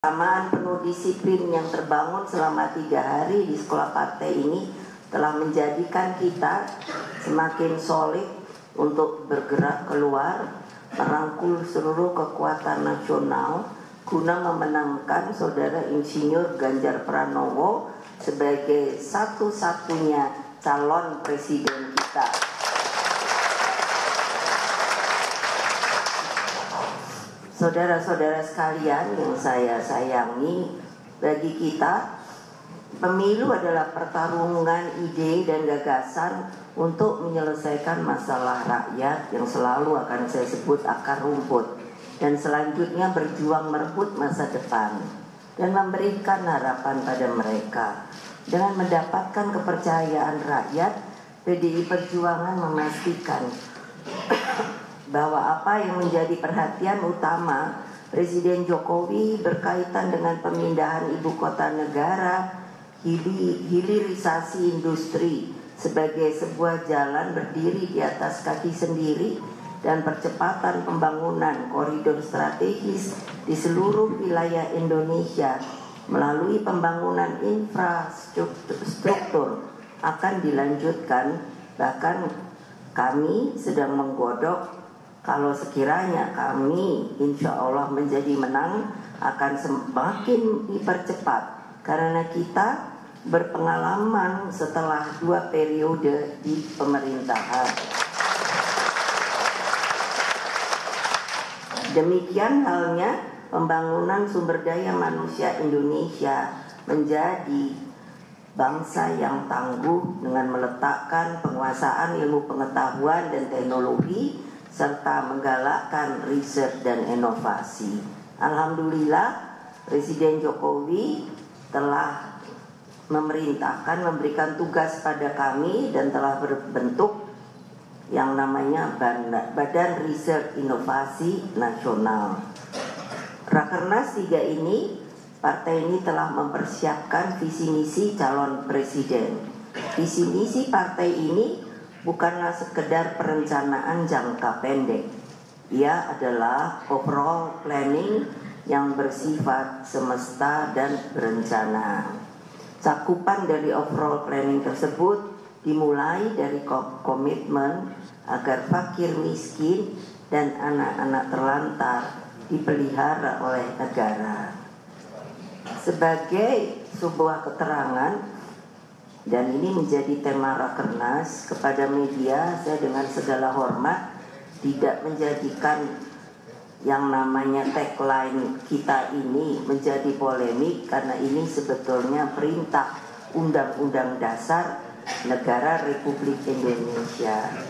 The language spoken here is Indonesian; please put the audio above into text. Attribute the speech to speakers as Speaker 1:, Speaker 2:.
Speaker 1: Kebersamaan penuh disiplin yang terbangun selama 3 hari di sekolah partai ini telah menjadikan kita semakin solid untuk bergerak keluar, merangkul seluruh kekuatan nasional guna memenangkan Saudara Insinyur Ganjar Pranowo sebagai satu-satunya calon presiden kita. Saudara-saudara sekalian yang saya sayangi, bagi kita pemilu adalah pertarungan ide dan gagasan untuk menyelesaikan masalah rakyat yang selalu akan saya sebut akar rumput, dan selanjutnya berjuang merebut masa depan dan memberikan harapan pada mereka. Dengan mendapatkan kepercayaan rakyat, PDI Perjuangan memastikan bahwa apa yang menjadi perhatian utama Presiden Jokowi berkaitan dengan pemindahan ibu kota negara, hilirisasi industri sebagai sebuah jalan berdiri di atas kaki sendiri, dan percepatan pembangunan koridor strategis di seluruh wilayah Indonesia melalui pembangunan infrastruktur akan dilanjutkan. Bahkan kami sedang menggodok, kalau sekiranya kami insya Allah menjadi menang, akan semakin dipercepat karena kita berpengalaman setelah 2 periode di pemerintahan. Demikian halnya pembangunan sumber daya manusia Indonesia menjadi bangsa yang tangguh dengan meletakkan penguasaan ilmu pengetahuan dan teknologi serta menggalakkan riset dan inovasi. Alhamdulillah, Presiden Jokowi telah memberikan tugas pada kami dan telah berbentuk yang namanya Badan Riset Inovasi Nasional. Rakernas 3 ini, partai ini telah mempersiapkan visi misi calon presiden. Visi misi partai ini bukanlah sekedar perencanaan jangka pendek. Ia adalah overall planning yang bersifat semesta dan berencana. Cakupan dari overall planning tersebut dimulai dari komitmen agar fakir miskin dan anak-anak terlantar dipelihara oleh negara. Sebagai sebuah keterangan, dan ini menjadi tema Rakernas, kepada media saya dengan segala hormat tidak menjadikan yang namanya tagline kita ini menjadi polemik, karena ini sebetulnya perintah Undang-Undang Dasar Negara Republik Indonesia.